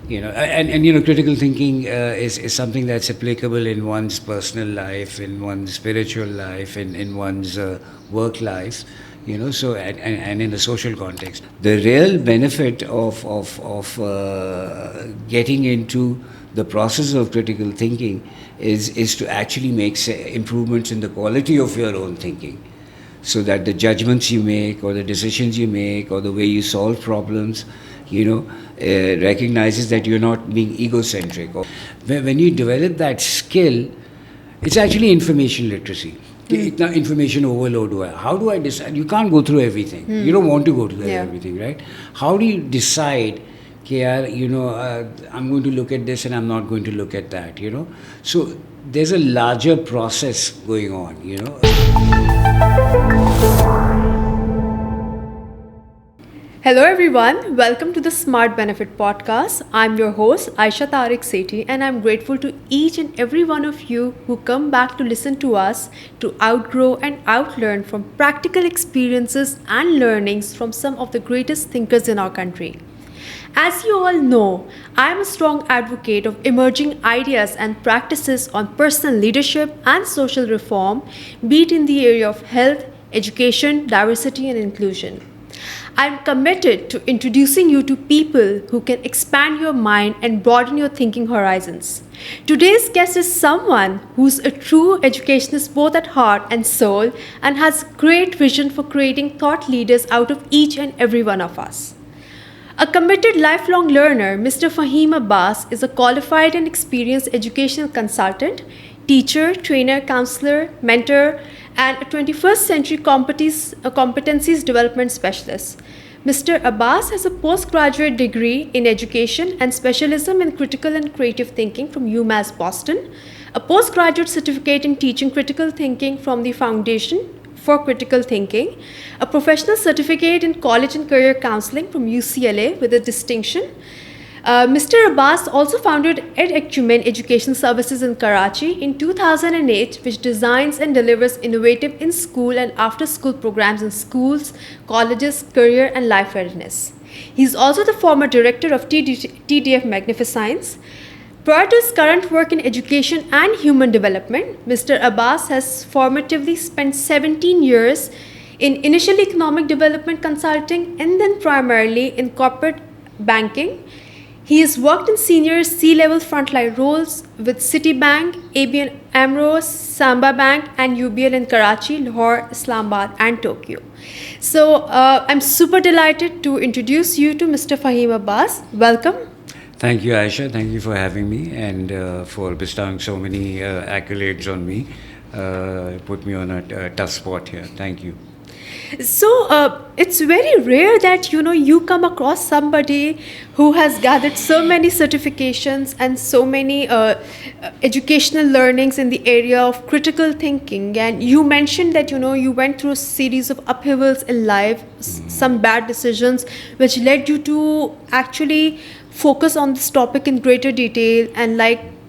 Critical thinking is something that's applicable in one's personal life, in one's spiritual life, in one's work life, and in the social context. The real benefit of getting into the process of critical thinking is to actually make improvements in the quality of your own thinking, so that the judgments you make or the decisions you make or the way you solve problems, recognizes that you're not being egocentric. When you develop that skill, it's actually information literacy. It's not information overload. How do I decide? You can't go through everything. You don't want to go through everything, right? How do you decide, I'm going to look at this and I'm not going to look at that, So there's a larger process going on, Hello everyone, welcome to the Smart Benefit Podcast. I'm your host Aisha Tariq Sethi, and I'm grateful to each and every one of you who come back to listen to us to outgrow and outlearn from practical experiences and learnings from some of the greatest thinkers in our country. As you all know, I am a strong advocate of emerging ideas and practices on personal leadership and social reform, be it in the area of health, education, diversity, and inclusion. I am committed to introducing you to people who can expand your mind and broaden your thinking horizons. Today's guest is someone who's a true educationist both at heart and soul and has great vision for creating thought leaders out of each and every one of us. A committed lifelong learner, Mr. Fahim Abbas is a qualified and experienced educational consultant, teacher, trainer, counselor, mentor, and a 21st century competencies development specialist. Mr. Abbas has a postgraduate degree in education and specialism in critical and creative thinking from UMass Boston, a postgraduate certificate in teaching critical thinking from the Foundation for Critical Thinking, a professional certificate in college and career counseling from UCLA with a distinction. Mr. Abbas also founded EdEcumen Education Services in Karachi in 2008, which designs and delivers innovative in-school and after-school programs in schools, colleges, career and life readiness. He is also the former director of TDF Magnificence. Prior to his current work in education and human development, Mr. Abbas has formatively spent 17 years in initial economic development consulting and then primarily in corporate banking. He has worked in senior C-level frontline roles with Citibank, ABN AMRO, Samba Bank, and UBL in Karachi, Lahore, Islamabad, and Tokyo. So I'm super delighted to introduce you to Mr. Fahim Abbas. Welcome. Thank you, Aisha. Thank you for having me and for bestowing so many accolades on me. Put me on a tough spot here. Thank you. So it's very rare that you come across somebody who has gathered so many certifications and so many educational learnings in the area of critical thinking. And you mentioned that you went through a series of upheavals in life, some bad decisions, which led you to actually focus on this topic in greater detail and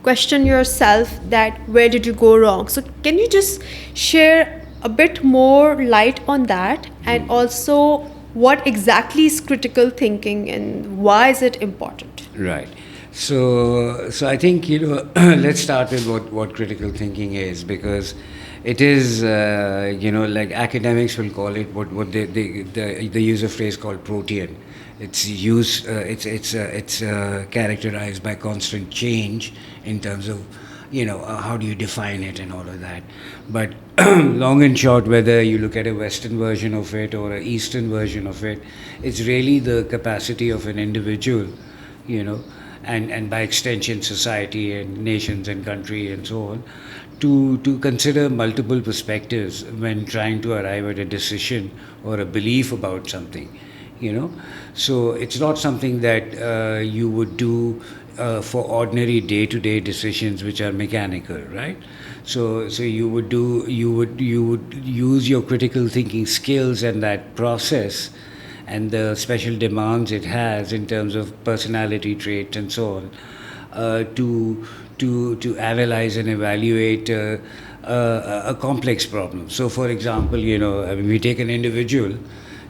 question yourself that where did you go wrong. So can you just share a bit more light on that, and also what exactly is critical thinking and why is it important? Right. So I think let's start with what critical thinking is, because it is like academics will call it what they use a phrase called protean. It's used. It's characterized by constant change in terms of how do you define it and all of that. But long and short, whether you look at a Western version of it or an Eastern version of it, it's really the capacity of an individual, and by extension society and nations and country and so on, to consider multiple perspectives when trying to arrive at a decision or a belief about something. So it's not something that you would do for ordinary day-to-day decisions which are mechanical, right? So you would use your critical thinking skills and that process and the special demands it has in terms of personality traits and so on to analyze and evaluate a complex problem. So for example, we take an individual.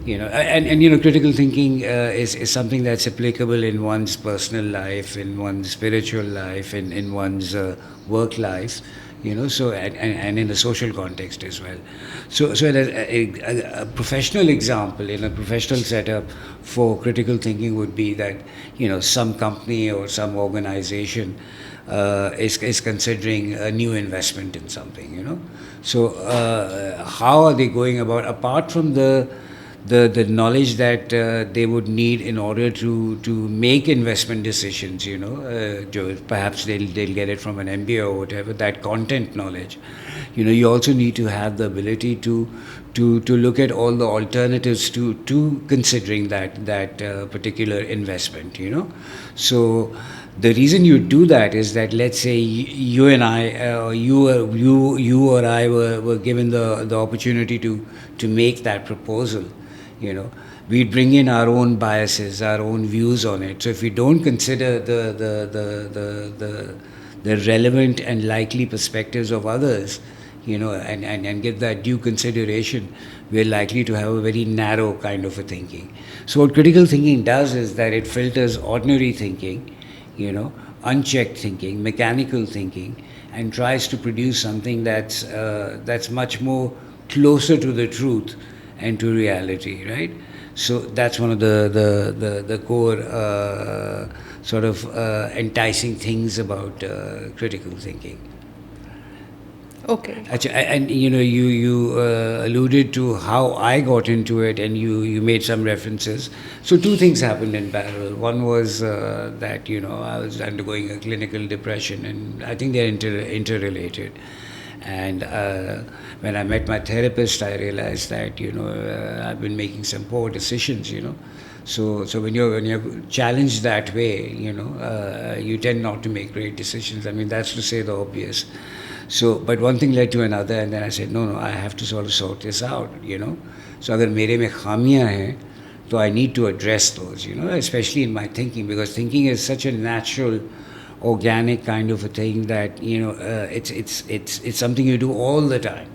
Critical thinking is something that's applicable in one's personal life, in one's spiritual life, in one's work life, and in the social context as well. So a professional example in a professional setup for critical thinking would be that, some company or some organization is considering a new investment in something. So how are they going about, apart from the knowledge that they would need in order to make investment decisions, perhaps they'll get it from an MBA or whatever, that content knowledge. You also need to have the ability to look at all the alternatives to considering that particular investment. So the reason you do that is that, let's say you and I, you or I were given the opportunity to make that proposal. We'd bring in our own biases, our own views on it. So if we don't consider the relevant and likely perspectives of others, and give that due consideration, we're likely to have a very narrow kind of a thinking. So what critical thinking does is that it filters ordinary thinking, unchecked thinking, mechanical thinking, and tries to produce something that's much more closer to the truth and to reality, right? So that's one of the core sort of enticing things about critical thinking. Okay. And you alluded to how I got into it, and you made some references. So two things happened in parallel. One was that I was undergoing a clinical depression, and I think they're interrelated. And when I met my therapist, I realized that I've been making some poor decisions. So when you're challenged that way, you tend not to make great decisions. I mean, that's to say the obvious. So, but one thing led to another, and then I said, no, I have to sort this out. So अगर मेरे में खामियां हैं, so I need to address those. Especially in my thinking, because thinking is such a natural, organic kind of a thing that it's something you do all the time.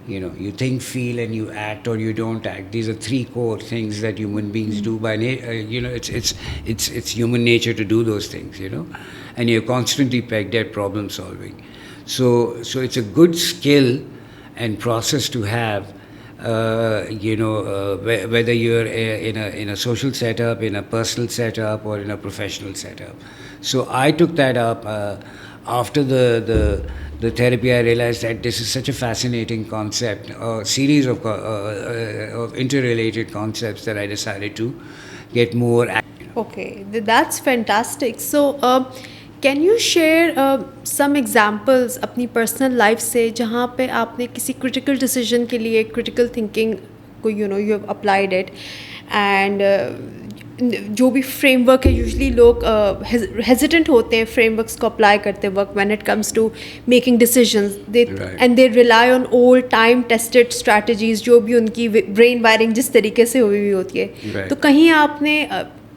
You think, feel, and you act, or you don't act. These are three core things that human beings do by it's human nature to do those things. And you're constantly pegged at problem solving. So it's a good skill and process to have. Whether you're in a social setup, in a personal setup, or in a professional setup. So I took that up after the therapy. I realized that this is such a fascinating concept, a series of interrelated concepts, that I decided to get more. Okay, that's fantastic. So, can you share some examples अपनी personal life से जहाँ पे आपने किसी critical decision के लिए critical thinking को you have applied it, and जो भी framework है, usually लोग hesitant होते हैं frameworks को apply करते वक्त when it comes to making decisions, Right. and they rely on old time tested strategies जो भी उनकी brain wiring जिस तरीके से हुई होती है. Right. तो कहीं आपने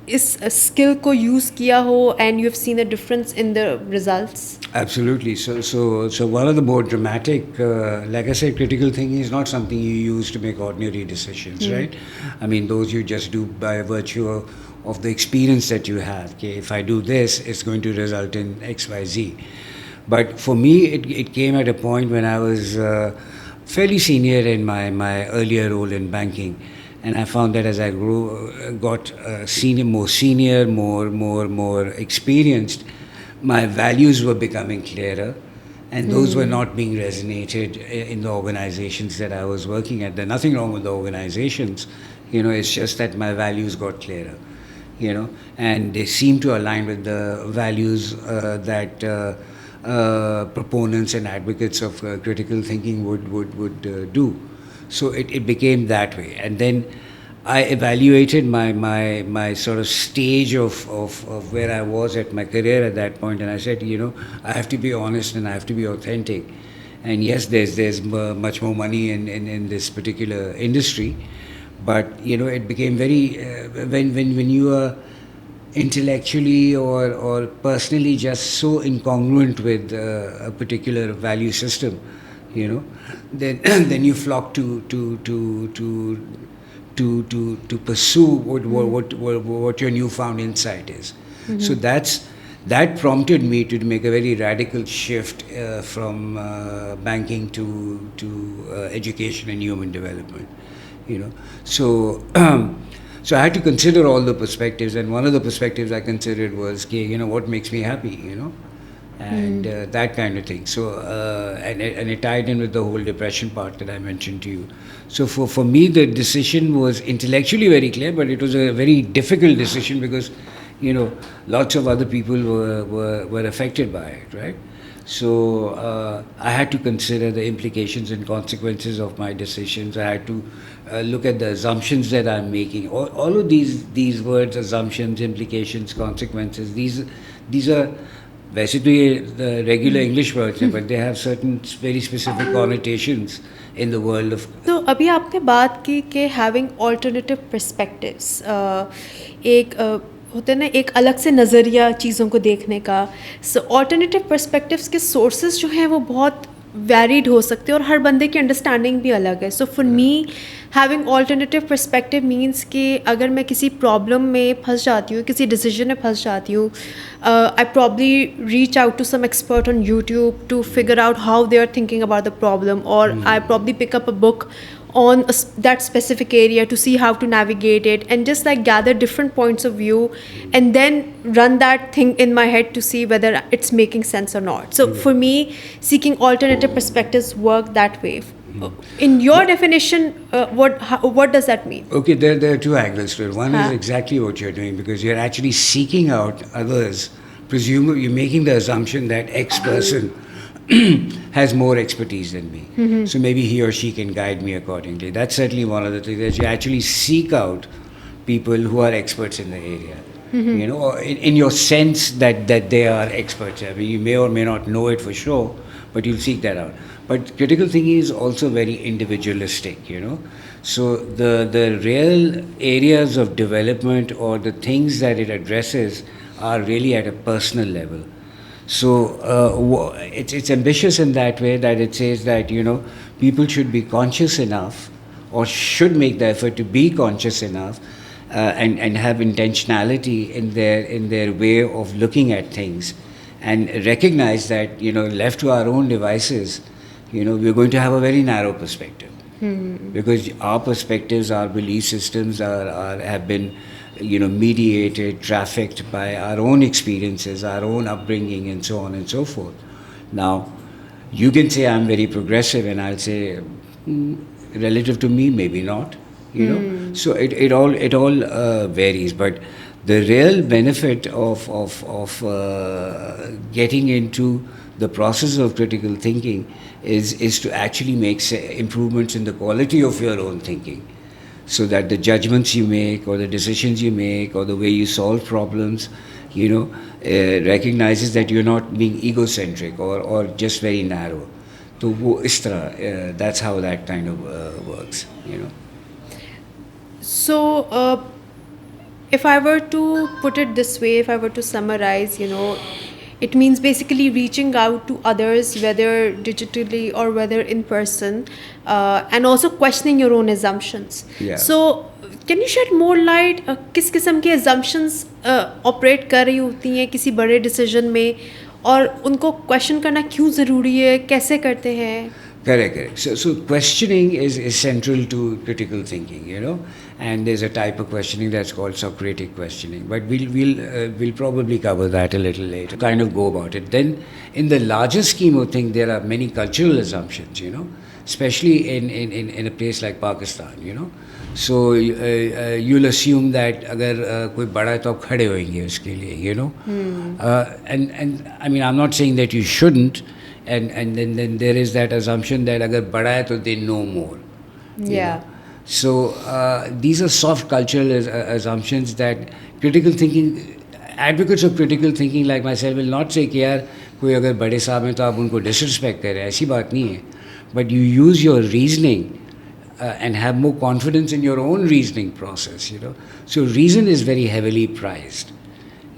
इस स्किल को यूज़ किया हो and you've seen a difference in the results? Absolutely. So one of the more dramatic, like I said, critical thinking is not something you use to make ordinary decisions, right? I mean, those you just do by virtue of the experience that you have. Okay, if I do this, it's going to result in X, Y, Z. But for me, it came at a point when I was fairly senior in my earlier role in banking. And I found that as I got more senior, more experienced, my values were becoming clearer, and those were not being resonated in the organizations that I was working at. There's nothing wrong with the organizations, it's just that my values got clearer, and they seem to align with the values that proponents and advocates of critical thinking would do. So it became that way. And then I evaluated my sort of stage of where I was at my career at that point, and I said, I have to be honest and I have to be authentic. And yes, there's much more money in this particular industry, but it became very when you are intellectually or personally just so incongruent with a particular value system, then you flock to to pursue what your newfound insight is. So that prompted me to make a very radical shift from banking to education and human development. So so I had to consider all the perspectives, and one of the perspectives I considered was, okay, what makes me happy, and that kind of thing. So and it tied in with the whole depression part that I mentioned to you. So for me, the decision was intellectually very clear, but it was a very difficult decision because lots of other people were affected by it, right? So I had to consider the implications and consequences of my decisions. I had to look at the assumptions that I'm making. All of these words, assumptions, implications, consequences, these are वैसे तो ये regular English words हैं, but they have certain very specific connotations in the world of. तो अभी आपने बात की कि having alternative perspectives, एक होता है ना, एक अलग से नज़रिया चीज़ों को देखने का. सो ऑल्टरनेटिव पर्सपेक्टिव्स के सोर्सेज जो हैं वो बहुत वैरिड हो सकते हैं और हर बंदे की अंडरस्टैंडिंग भी अलग है. So for me having alternative perspective means कि अगर मैं किसी प्रॉब्लम में फंस जाती हूँ, किसी डिसीजन में फंस जाती हूँ, I probably reach out to some expert on YouTube to figure out how they are thinking about the problem, और I probably pick up a book on that specific area to see how to navigate it, and just like gather different points of view and then run that thing in my head to see whether it's making sense or not. So for me, seeking alternative perspectives work that way. In your definition, what does that mean? Okay, there are two angles to it. One is exactly what you're doing, because you're actually seeking out others. Presumably, you're making the assumption that X person has more expertise than me. So maybe he or she can guide me accordingly. That's certainly one of the things, that you actually seek out people who are experts in the area. Or in your sense that they are experts. I mean, you may or may not know it for sure, but you'll seek that out. But critical thinking is also very individualistic, So the real areas of development or the things that it addresses are really at a personal level. So it's ambitious in that way, that it says that people should be conscious enough, or should make the effort to be conscious enough, and have intentionality in their way of looking at things, and recognize that left to our own devices, we're going to have a very narrow perspective, because our perspectives, our belief systems have been mediated, trafficked by our own experiences, our own upbringing, and so on and so forth. Now, you can say I'm very progressive, and I'll say, relative to me, maybe not. So it all varies. But the real benefit of getting into the process of critical thinking is to actually make improvements in the quality of your own thinking. So that the judgments you make, or the decisions you make, or the way you solve problems, recognizes that you're not being egocentric or just very narrow. So that's how that kind of works. So if I were to put it this way, if I were to summarize, it means basically reaching out to others, whether digitally or whether in person, and also questioning your own assumptions. Yeah. So can you shed more light, किस किस्म के assumptions operate कर रही होती हैं किसी बड़े decision में, और उनको question करना क्यों ज़रूरी है, कैसे करते हैं? Correct. So questioning is central to critical thinking, and there's a type of questioning that's called Socratic questioning. But we'll probably cover that a little later. Kind of go about it. Then, in the larger scheme of things, there are many cultural assumptions, especially in a place like Pakistan, So you'll assume that अगर कोई बड़ा है तो आप खड़े होंगे उसके लिए, and I mean, I'm not saying that you shouldn't. And then there is that assumption that अगर बड़ा है तो they know more. Yeah. So these are soft cultural assumptions that critical thinking, advocates of critical thinking like myself will not say कि यार कोई अगर बड़े साहब हैं तो आप उनको disrespect करें, ऐसी बात नहीं है. But you use your reasoning and have more confidence in your own reasoning process, So reason is very heavily prized.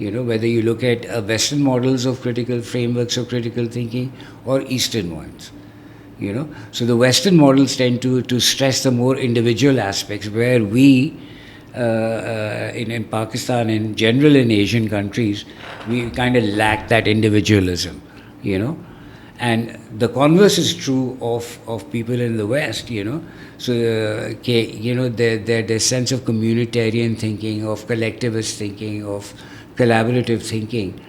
Whether you look at Western models of critical frameworks of critical thinking or Eastern ones, you know. So the Western models tend to stress the more individual aspects, where we in Pakistan, in general in Asian countries, we kind of lack that individualism, you know. And the converse is true of people in the West, you know. So, you know, their sense of communitarian thinking, of collectivist thinking, of collaborative thinking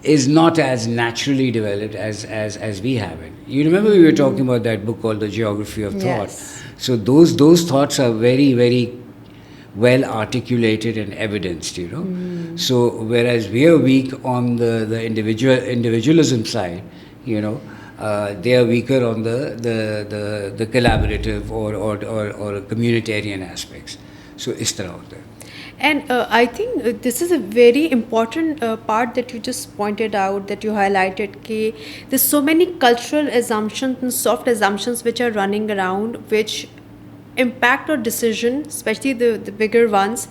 is not as naturally developed as we have it. You remember we were talking about that book called The Geography of Thought. Yes. So those thoughts are very, very well articulated and evidenced, you know. So whereas we are weak on the individualism side, you know, they are weaker on the collaborative or communitarian aspects. So is tarah hota hai. And I think this is a very important part that you just pointed out, that you highlighted. Ki there's so many cultural assumptions and soft assumptions which are running around, which impact our decision, especially the bigger ones,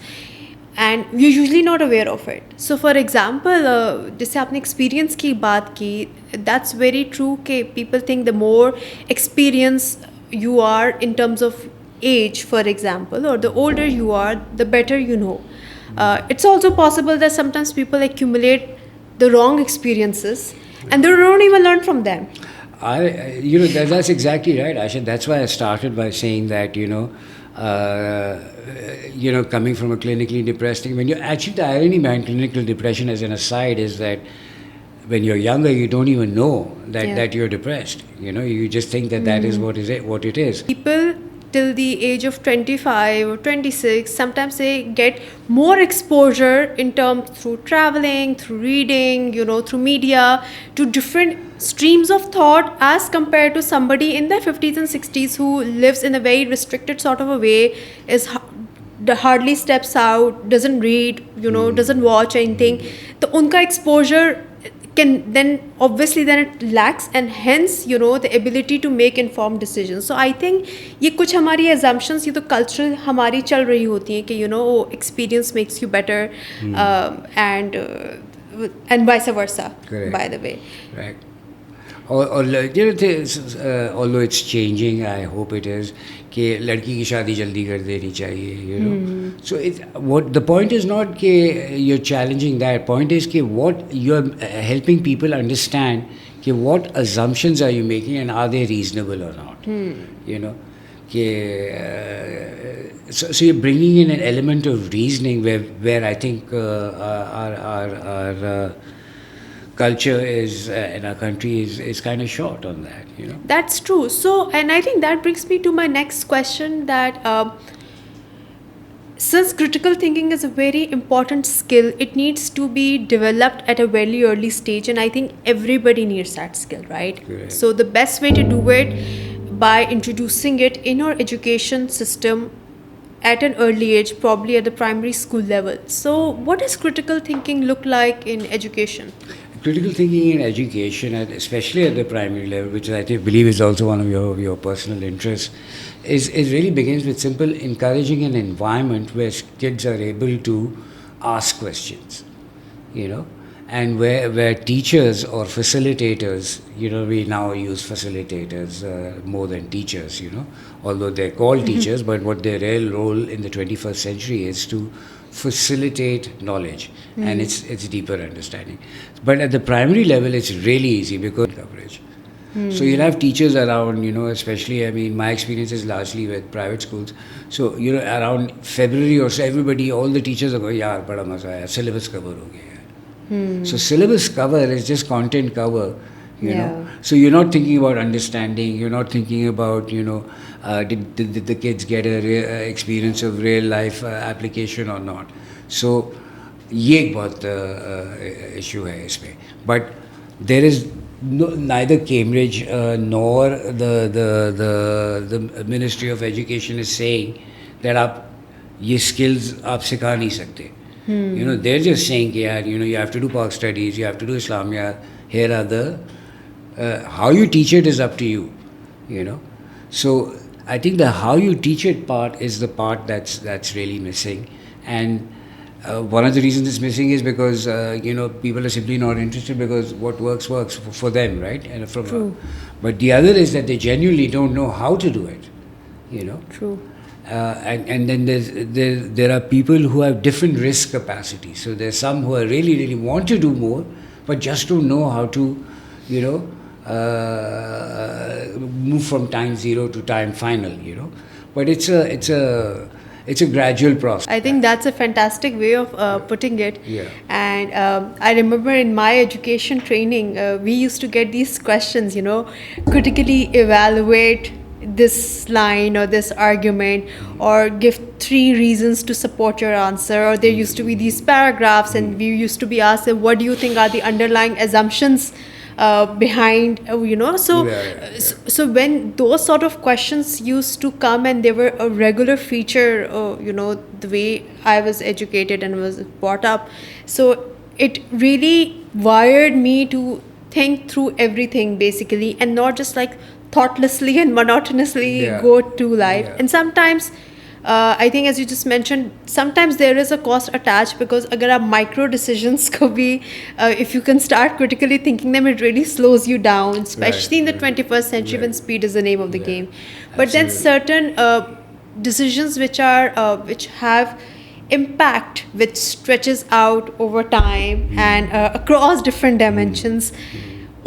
and we're usually not aware of it. So for example, जैसे आपने experience की बात की, that's very true कि people think the more experience you are in terms of age, for example, or the older you are, the better you know. It's also possible that sometimes people accumulate the wrong experiences and they don't even learn from them. You know, that's exactly right, Asha. That's why I started by saying that, you know, coming from a clinically depressed thing, when you actually, the irony behind clinical depression as an aside is that when you're younger, you don't even know that you're depressed. You know, you just think that is what it is. People till the age of 25 or 26, sometimes they get more exposure in terms through traveling, through reading, you know, through media, to different streams of thought as compared to somebody in their 50s and 60s who lives in a very restricted sort of a way, hardly steps out, doesn't read, you know, doesn't watch anything. So unka exposure can then obviously then it lacks, and hence, you know, the ability to make informed decisions. So I think ये कुछ हमारी assumptions, ये तो cultural हमारी चल रही होती हैं कि, you know, experience makes you better, and vice versa. Correct. By the way. Right. और you know, although it's changing, I hope it is, कि लड़की की शादी जल्दी कर देनी चाहिए, you know. So what the point is not कि you're challenging that. Point is कि what you're helping people understand कि what assumptions are you making and are they reasonable or not. You know, कि so you're bringing in an element of reasoning where I think our culture is in our country is kind of short on that, you know. That's true. So, and I think that brings me to my next question, that since critical thinking is a very important skill, it needs to be developed at a very early stage, and I think everybody needs that skill, right? Correct. So the best way to do it by introducing it in our education system at an early age, probably at the primary school level. So what does critical thinking look like in education? Critical thinking in education, and especially at the primary level, which I believe is also one of your personal interests, is really begins with simple encouraging an environment where kids are able to ask questions, you know, and where teachers or facilitators, you know, we now use facilitators more than teachers, you know, although they're called teachers, but what their real role in the 21st century is to facilitate knowledge and its deeper understanding. But at the primary level, it's really easy because coverage. So you'll have teachers around, you know, especially, I mean, my experience is largely with private schools. So, you know, around February or so, everybody, all the teachers are going, yaar, bada maza aaya, syllabus cover ho gaya. So syllabus cover is just content cover, you know. So you're not thinking about understanding, you're not thinking about, you know, did the kids get a experience of real life application or not. So ये एक बहुत issue है इसमें. But there is neither Cambridge nor the Ministry of Education is saying that आप ये skills आप सिखा नहीं सकते. You know, they're just saying कि यार, you know, you have to do Pak studies, you have to do Islamia. Here are the how you teach it is up to you. You know, so I think the how you teach it part is the part that's really missing, and One of the reasons it's missing is because people are simply not interested because what works for them, right? And True. but the other is that they genuinely don't know how to do it, you know. True. And then there are people who have different risk capacities. So there's some who are really want to do more, but just don't know how to, you know, move from time zero to time final. You know, but it's a gradual process. I think that's a fantastic way of putting it. Yeah. And I remember in my education training, we used to get these questions, critically evaluate this line or this argument, or give 3 reasons to support your answer. Or there used to be these paragraphs, and we used to be asked, what do you think are the underlying assumptions behind, so so when those sort of questions used to come, and they were a regular feature, the way I was educated and was brought up, so it really wired me to think through everything basically, and not just like thoughtlessly and monotonously Yeah. go through life. Yeah. And sometimes I think, as you just mentioned, sometimes there is a cost attached, because agar aap micro decisions ko bhi, if you can start critically thinking them, it really slows you down, especially in the Right. 21st century when Right. speed is the name of the Yeah. game. But then Absolutely. certain decisions which have impact, which stretches out over time and across different dimensions,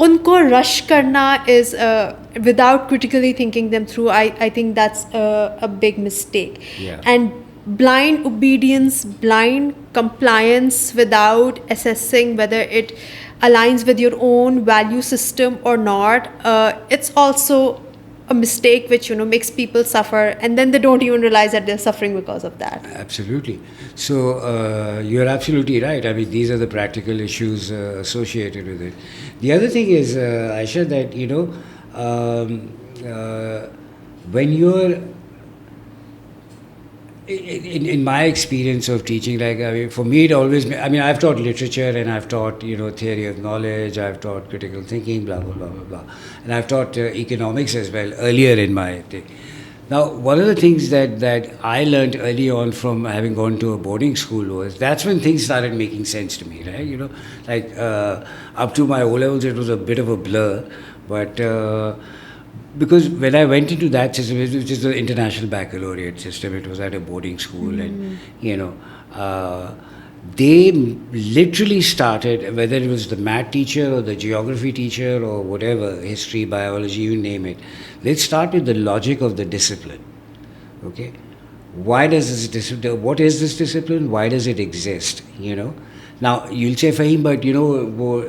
unko rush karna is without critically thinking them through. I think that's a big mistake. Yeah. And blind obedience, blind compliance without assessing whether it aligns with your own value system or not, it's also a mistake which makes people suffer, and then they don't even realize that they're suffering because of that. Absolutely. So you're absolutely right. I mean, these are the practical issues associated with it. The other thing is, Aisha, that when you're in my experience of teaching, like I mean, for me, it always. I mean, I've taught literature and I've taught theory of knowledge. I've taught critical thinking, blah blah blah blah blah, and I've taught economics as well earlier in my thing. Now, one of the things that I learned early on from having gone to a boarding school was that's when things started making sense to me, right? Like up to my O levels, it was a bit of a blur, but because when I went into that system, which is the international baccalaureate system, it was at a boarding school, and they literally started, whether it was the math teacher or the geography teacher or whatever, history, biology, you name it, let's start with the logic of the discipline. Okay, why does this discipline? What is this discipline? Why does it exist? Now you'll say Fahim, but वो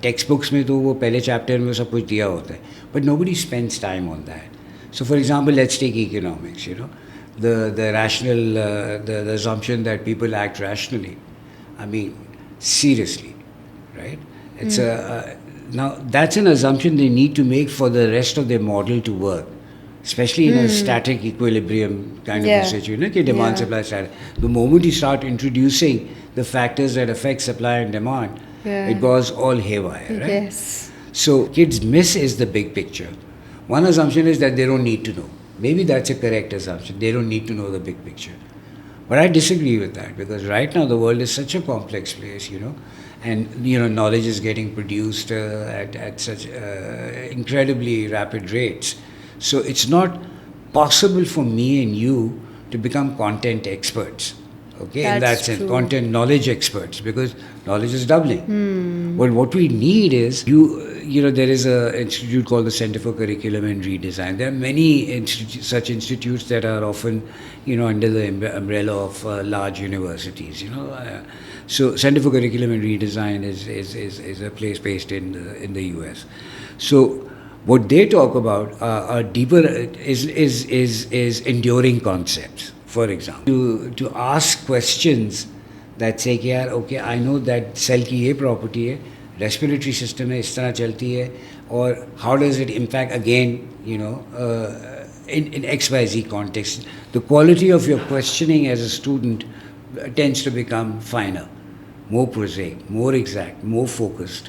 textbooks में तो वो पहले chapter में सब कुछ दिया होता है, but nobody spends time on that. So for example, let's take economics. The rational, the assumption that people act rationally. I mean, seriously, right? It's now that's an assumption they need to make for the rest of their model to work, especially in a static equilibrium kind of Yeah. a situation. कि demand Yeah. supply static. The moment you start introducing the factors that affect supply and demand, Yeah. it goes all haywire, right? Yes. So kids miss is the big picture. One assumption is that they don't need to know. Maybe that's a correct assumption. They don't need to know the big picture. But I disagree with that, because right now the world is such a complex place, and knowledge is getting produced at such incredibly rapid rates. So it's not possible for me and you to become content experts. Okay, in that That's sense, true. content knowledge experts, because knowledge is doubling. But what we need is there is an institute called the Center for Curriculum and Redesign. There are many such institutes that are often under the umbrella of large universities. So Center for Curriculum and Redesign is a place based in the US. So what they talk about are deeper is enduring concepts. For example, to ask questions that say कि यार okay, I know that cell की ये property है, respiratory system है, इस तरह चलती है, और how does it impact again, in XYZ context. The quality of your questioning as a student tends to become finer, more prosaic, more exact, more focused.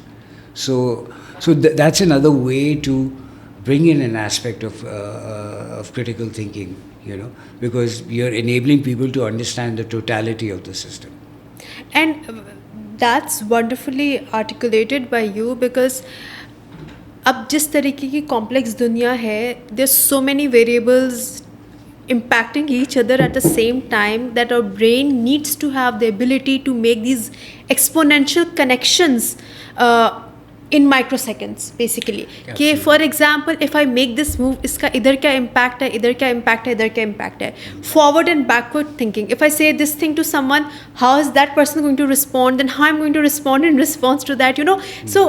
So that's another way to bring in an aspect of critical thinking, because you're enabling people to understand the totality of the system. And that's wonderfully articulated by you, because अब जिस तरीके की complex दुनिया है, there's so many variables impacting each other at the same time that our brain needs to have the ability to make these exponential connections in microseconds basically. कि for example if I make this move, इसका इधर क्या impact है, इधर क्या impact है, इधर क्या impact है. Forward and backward thinking. If I say this thing to someone, how is that person going to respond, then how I'm going to respond in response to that, you know. So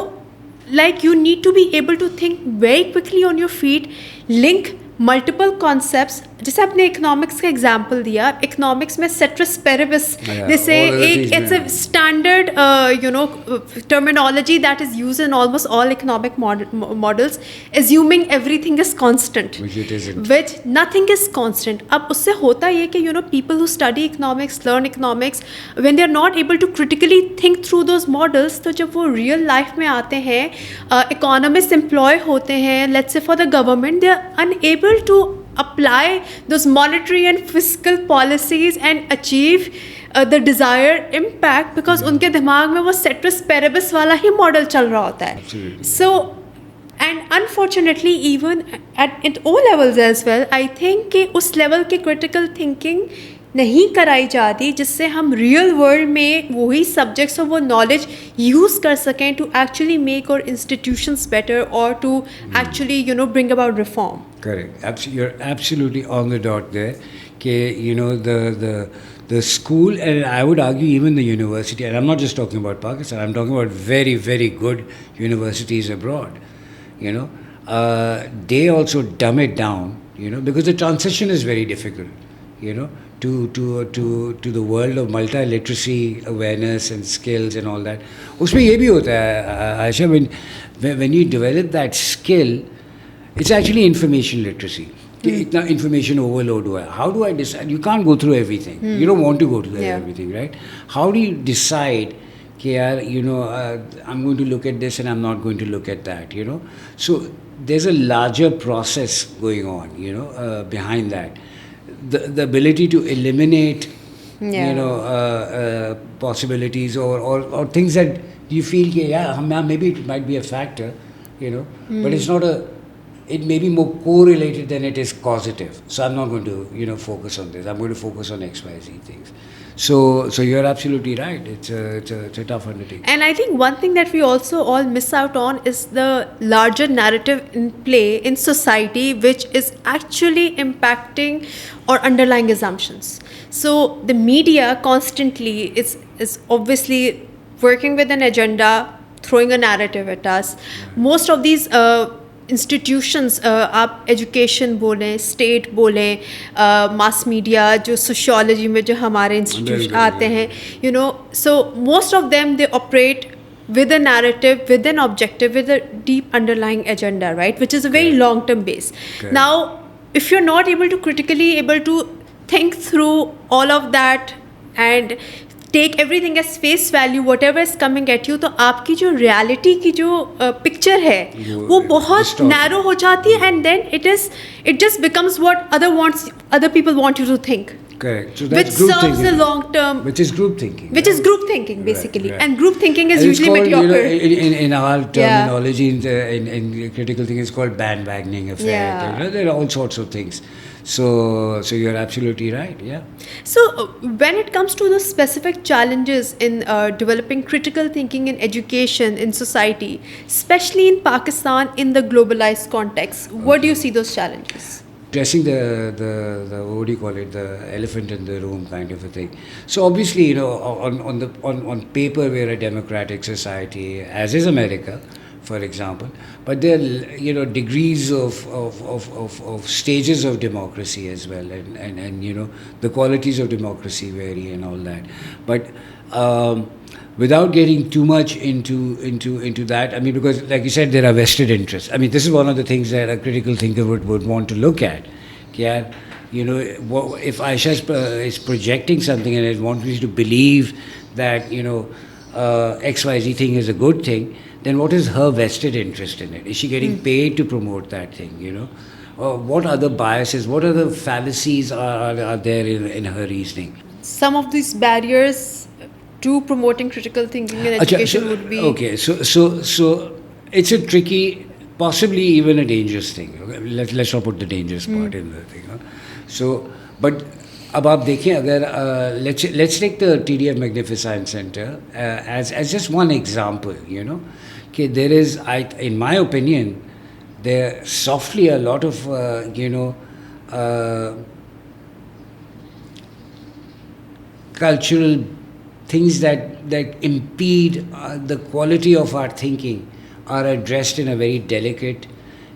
like you need to be able to think very quickly on your feet, link multiple concepts. जैसे आपने economics का example दिया, economics में ceteris paribus, जैसे एक it's a standard terminology that is used in almost all economic models, assuming everything is constant, which it isn't. which nothing is constant. अब उससे होता ये कि people who study economics, learn economics, when they are not able to critically think through those models, तो जब वो real life में आते हैं, economists employ होते हैं, let's say for the government, they are unable to apply those monetary and fiscal policies and achieve the desired impact, because उनके दिमाग में वो ceteris paribus वाला ही मॉडल चल रहा होता है. Absolutely. So and unfortunately even at O levels as well, I think कि उस लेवल की critical thinking नहीं कराई जाती जिससे हम रियल वर्ल्ड में वही सब्जेक्ट्स और वो नॉलेज यूज़ कर सकें to actually make our institutions better और to actually bring about reform. Correct. You're absolutely on the dot there. The school, and I would argue even the university, and I'm not just talking about Pakistan, I'm talking about very, very good universities abroad. They also dumb it down, because the transition is very difficult, to the world of multi-literacy awareness and skills and all that. उसमें ये भी होता है, Aisha, when you develop that skill, it's actually information literacy. इतना information overload हुआ है. How do I decide? You can't go through everything. You don't want to go through everything, right? How do you decide कि यार, I'm going to look at this and I'm not going to look at that, So there's a larger process going on, behind that. The ability to eliminate, possibilities or things that you feel, maybe it might be a factor, but it's not it may be more correlated than it is causative. So I'm not going to, focus on this. I'm going to focus on X, Y, Z things. So you're absolutely right. It's a tough undertaking. And I think one thing that we also all miss out on is the larger narrative in play in society, which is actually impacting or underlying assumptions. So the media constantly is obviously working with an agenda, throwing a narrative at us. Most of these institutions, आप education बोलें, state बोलें, mass media, जो sociology में जो हमारे institution आते हैं, so most of them, they operate with a narrative, with an objective, with a deep underlying agenda, right, which is a very long term base. Now if you're not able to critically able to think through all of that and take everything as face value, whatever is coming at you, तो आपकी जो reality की जो picture है वो बहुत narrow हो जाती है, and then it just becomes what other people want you to think. Correct. So that's which serves thinking. The long term. Which is group thinking. Which is group thinking basically, right. And group thinking is and usually called, mediocre. In our terminology, in critical thinking, it's called bandwagoning effect. Yeah. There are all sorts of things. So you're absolutely right. Yeah. So when it comes to the specific challenges in developing critical thinking in education, in society, especially in Pakistan, in the globalized context, what do you see those challenges? Addressing the what do you call it, the elephant in the room kind of a thing. So obviously, on paper we're a democratic society, as is America, for example. But there are degrees of stages of democracy as well, and the qualities of democracy vary and all that. But without getting too much into that, I mean, because like you said, there are vested interests. I mean, this is one of the things that a critical thinker would want to look at. Yeah, if Aisha is projecting something and it wants me to believe that XYZ thing is a good thing, then what is her vested interest in it? Is she getting paid to promote that thing? What other biases, what other fallacies are there in her reasoning? Some of these barriers to promoting critical thinking in Acha, education would be okay. So it's a tricky, possibly even a dangerous thing. Okay? Let's not put the dangerous part in the thing. Huh? So, but अब आप देखें अगर let's take the TDF Magnificent Center as just one example. You know, कि there is, in my opinion, there softly a lot of cultural things that impede the quality of our thinking are addressed in a very delicate,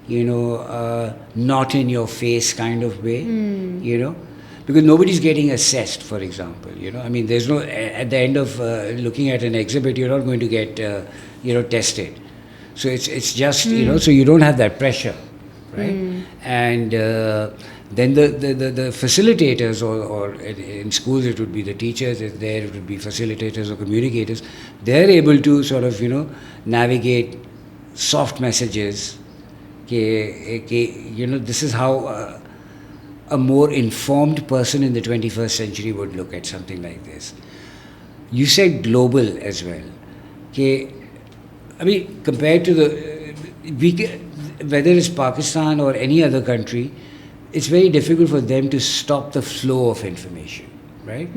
not in your face kind of way, because nobody's getting assessed, for example. I mean, there's no, at the end of looking at an exhibit, you're not going to get, tested. So it's just, so you don't have that pressure, right? And then the facilitators, or in schools it would be the teachers, there it would be facilitators or communicators, they're able to sort of, navigate soft messages, this is how a more informed person in the 21st century would look at something like this. You said global as well. I mean, compared to whether it's Pakistan or any other country, it's very difficult for them to stop the flow of information, right?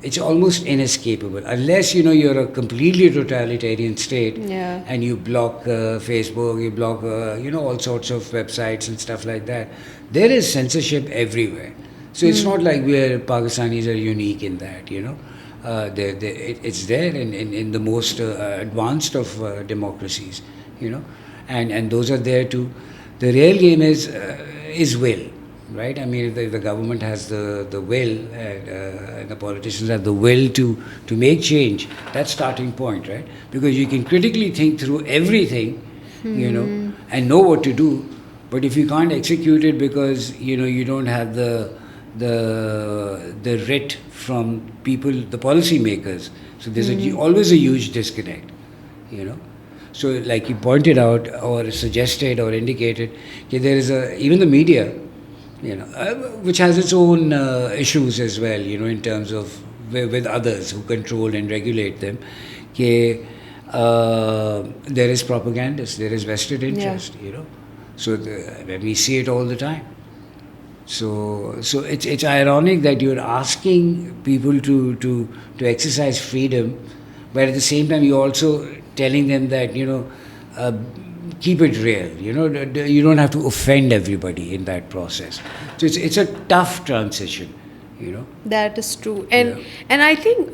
It's almost inescapable. Unless, you're a completely totalitarian state and you block Facebook, you block, all sorts of websites and stuff like that. There is censorship everywhere. So it's not like Pakistanis are unique in that, it's there in the most advanced of democracies, and those are there too. The real game is will, right? I mean, if the government has the will and the politicians have the will to make change, that's starting point, right? Because you can critically think through everything, and know what to do, but if you can't execute it because you don't have the writ from people, the policy makers. So there's always a huge disconnect, So like you pointed out or suggested or indicated, there is even the media, which has its own issues as well, in terms of with others who control and regulate them. There is propagandists, there is vested interest, So we see it all the time. So it's ironic that you're asking people to exercise freedom, but at the same time you're also telling them that keep it real. You don't have to offend everybody in that process. So it's a tough transition. That is true, and I think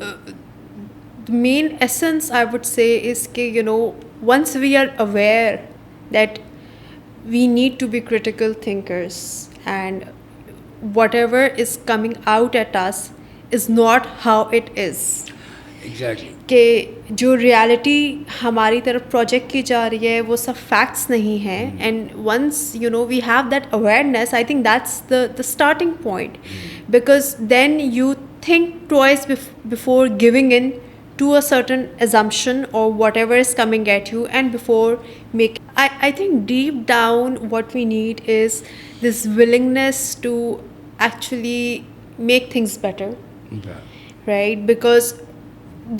the main essence I would say is that once we are aware that we need to be critical thinkers and whatever is coming out at us is not how it is. Exactly. कि जो reality हमारी तरफ project की जा रही है वो सब facts नहीं हैं, and once we have that awareness, I think that's the starting point, because then you think twice before giving in to a certain assumption or whatever is coming at you, and before making. I think deep down what we need is this willingness to actually make things better, right? Because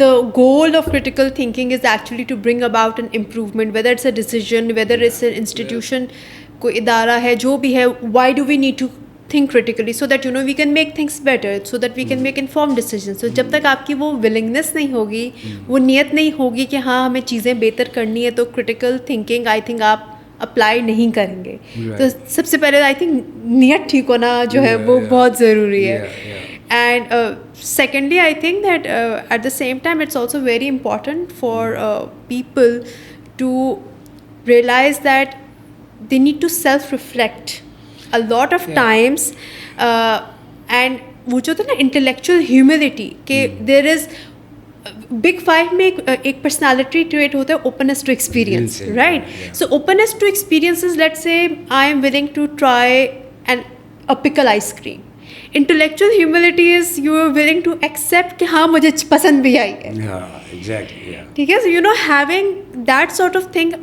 the goal of critical thinking is actually to bring about an improvement, whether it's a decision, whether it's an institution, कोई इदारा है, जो भी है, why do we need to think critically? So that we can make things better, so that we can make informed decisions. So जब तक आपकी वो willingness नहीं होगी, वो नियत नहीं होगी कि हाँ हमें चीज़ें बेहतर करनी है, तो critical thinking I think आप अप्लाई नहीं करेंगे. तो सबसे पहले आई थिंक नियत ठीक होना जो है वो बहुत ज़रूरी है. And secondly, I think that at the same time, it's also very important for people to realize that they need to self-reflect a lot of times, and वो जो था ना intellectual humility, कि there is Big Five में एक personality trait होता है openness to experience, right? So openness to experiences, let's say I am willing to try a pickle ice cream. Intellectual humility is you are willing to accept कि हाँ मुझे पसंद भी आई है. Yeah, exactly. Yeah. ठीक है, so having that sort of thing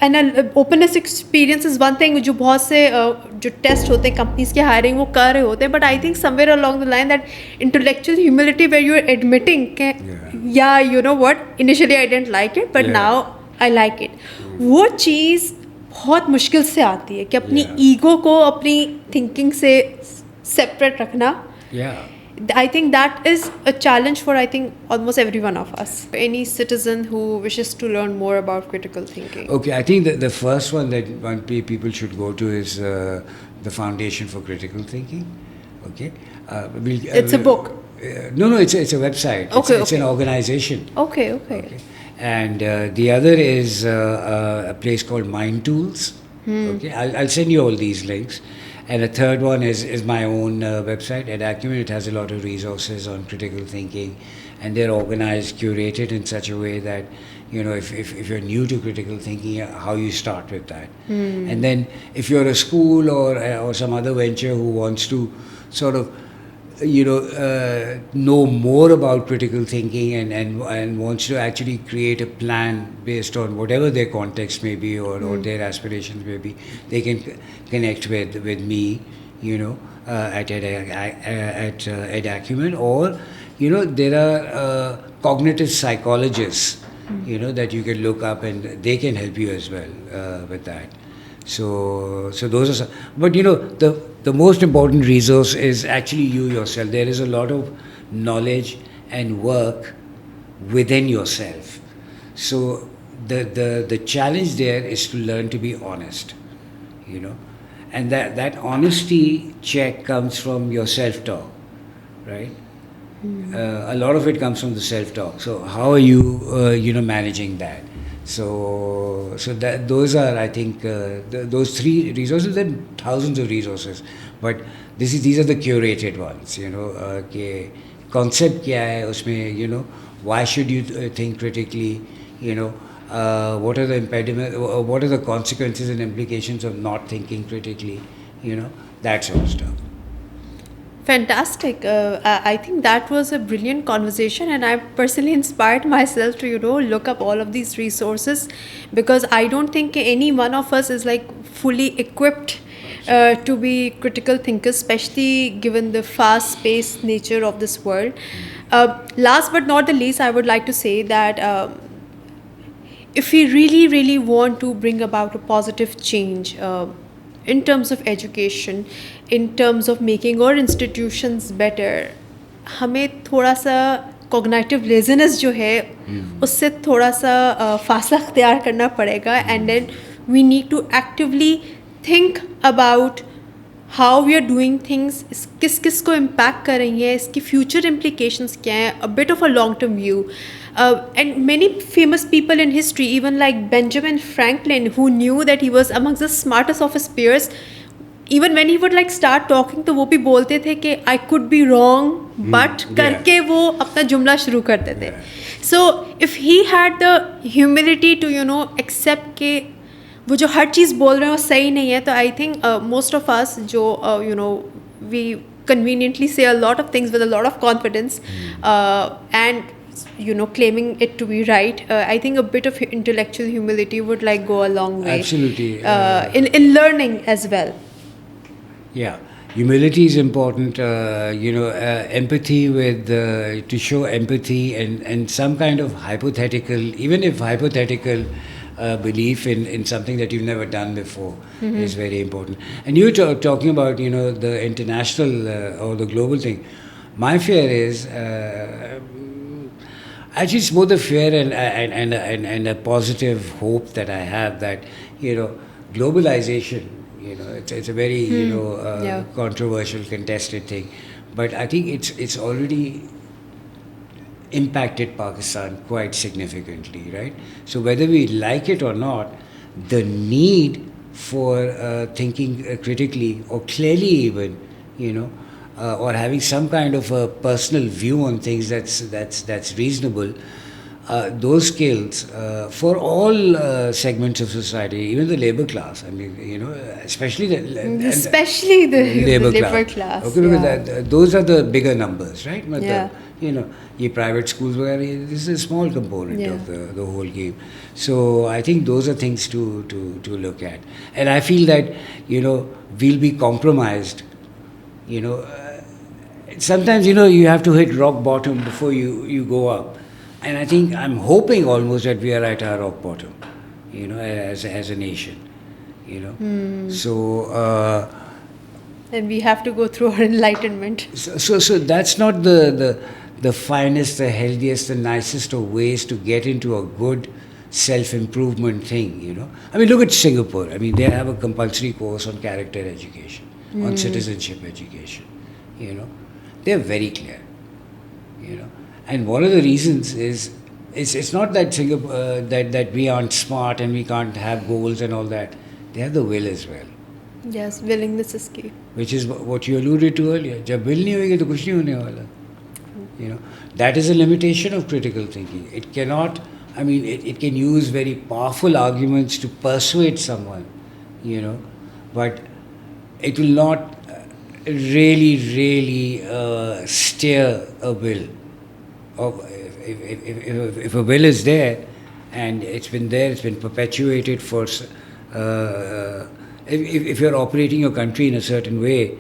and an openness experience is one thing जो बहुत से जो टेस्ट होते हैं कंपनीज के हायरिंग वो कर रहे होते हैं, but I think somewhere along the line that intellectual humility where you are admitting या you know what initially I didn't like it but now I like it, वो चीज़ बहुत मुश्किल से आती है कि अपनी ईगो को अपनी थिंकिंग से सेपरेट रखना. I think that is a challenge for, I think, almost every one of us. Any citizen who wishes to learn more about critical thinking. Okay, I think that the first one that people should go to is the Foundation for Critical Thinking. Okay, it's a book. No, it's a website. It's an organization. Okay. And the other is a place called Mind Tools. Okay, I'll send you all these links. And the third one is my own website at Acumen. It has a lot of resources on critical thinking, and they're organized, curated in such a way that, you know, if you're new to critical thinking, how you start with that. And then if you're a school or some other venture who wants to sort of, you know more about critical thinking and wants to actually create a plan based on whatever their context may be or their aspirations may be, they can connect with me, you know, at Acumen, or, you know, there are cognitive psychologists, you know, that you can look up and they can help you as well with that. So those are some, but you know, the most important resource is actually you yourself. There is a lot of knowledge and work within yourself. So the challenge there is to learn to be honest, you know, and that honesty check comes from your self-talk, right? A lot of it comes from the self-talk. So how are you, you know, managing that? So that those are, I think, those three resources. There are thousands of resources, but these are the curated ones. You know, के concept क्या है उसमें, you know, why should you think critically? You know, what are the impediments? What are the consequences and implications of not thinking critically? You know, that sort of stuff. Fantastic. I think that was a brilliant conversation, and I personally inspired myself to, you know, look up all of these resources, because I don't think any one of us is like fully equipped to be critical thinkers, especially given the fast-paced nature of this world. Last but not the least, I would like to say that if we really want to bring about a positive change in terms of education, in terms of making our institutions better, हमें थोड़ा सा cognitive laziness जो है उससे थोड़ा सा फासला अख्तियार करना पड़ेगा, and then we need to actively think about how we are doing things, किस को impact कर रही है, इसकी future implications क्या हैं, a bit of a long term view. And many famous people in history, even like Benjamin Franklin, who knew that he was amongst the smartest of his peers, even when he would like start talking, तो वो भी बोलते थे कि I could be wrong, but करके वो अपना जुमला शुरू करते थे. So if he had the humility to, you know, accept के वो जो हर चीज़ बोल रहे हैं वो सही नहीं है, तो I think most of us जो you know, we conveniently say a lot of things with a lot of confidence and, you know, claiming it to be right. I think a bit of intellectual humility would like go a long way. Absolutely. In learning as well. Yeah, humility is important. You know, empathy with to show empathy and some kind of hypothetical, even if hypothetical belief in something that you've never done before is very important. And you were talking about, you know, the international or the global thing. My fear is. Actually, it's both a fear and a positive hope that I have that, you know, globalization, you know, it's a very, you know, controversial, contested thing. But I think it's already impacted Pakistan quite significantly, right? So whether we like it or not, the need for thinking critically or clearly even, you know, or having some kind of a personal view on things that's reasonable, those skills for all segments of society, even the labor class. I mean, especially Especially the labor labor class. class. Okay, because Yeah. those are the bigger numbers, right? But Yeah. ये private schools where this is a small component Yeah. of the whole game. So I think those are things to look at, and I feel that we'll be compromised. Sometimes you have to hit rock bottom before you go up, and I think I'm hoping almost that we are at our rock bottom, as a nation, so. And we have to go through our enlightenment. So that's not the finest, the healthiest, the nicest of ways to get into a good self-improvement thing. I mean, look at Singapore. I mean, they have a compulsory course on character education, on citizenship education. They're very clear. And one of the reasons is it's not that Singapore that we aren't smart and we can't have goals and all that. They have the will as well. Yes, willingness is key. Which is what you alluded to earlier. जब will नहीं होगी तो कुछ नहीं होने वाला. That is a limitation of critical thinking. It cannot. I mean, it can use very powerful arguments to persuade someone, but it will not really steer a will. If a will is there, and it's been there, it's been perpetuated for. If you're operating your country in a certain way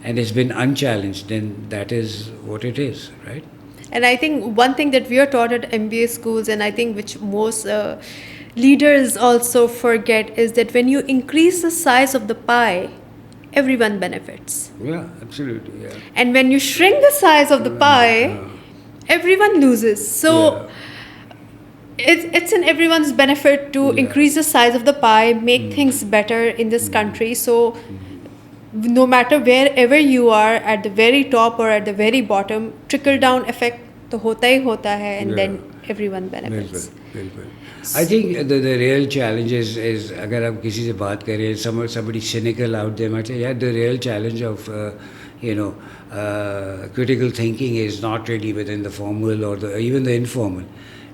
and it's been unchallenged, then that is what it is, right? And I think one thing that we are taught at MBA schools, and I think which most leaders also forget, is that when you increase the size of the pie, everyone benefits. Yeah, absolutely. Yeah. And when you shrink the size of the pie, everyone loses. So it's in everyone's benefit to increase the size of the pie, make things better in this country. So no matter wherever you are, at the very top or at the very bottom, trickle down effect तो होता ही होता है, and then everyone benefits. बिल्कुल. I think the real challenge is अगर आप किसी से बात करें, somebody cynical out there might say, yeah, the real challenge of critical thinking is not really within the formal or even the informal.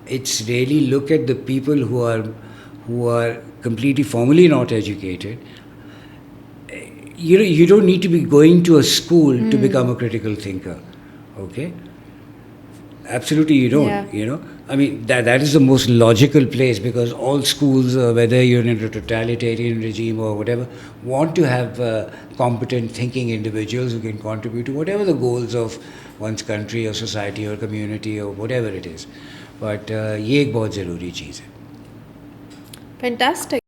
It's really look at the people who are completely formally not educated. You don't need to be going to a school to become a critical thinker, okay? Absolutely, you don't. Yeah. I mean, that is the most logical place, because all schools, whether you're in a totalitarian regime or whatever, want to have competent thinking individuals who can contribute to whatever the goals of one's country or society or community or whatever it is. But ये एक बहुत ज़रूरी चीज़ है. Fantastic.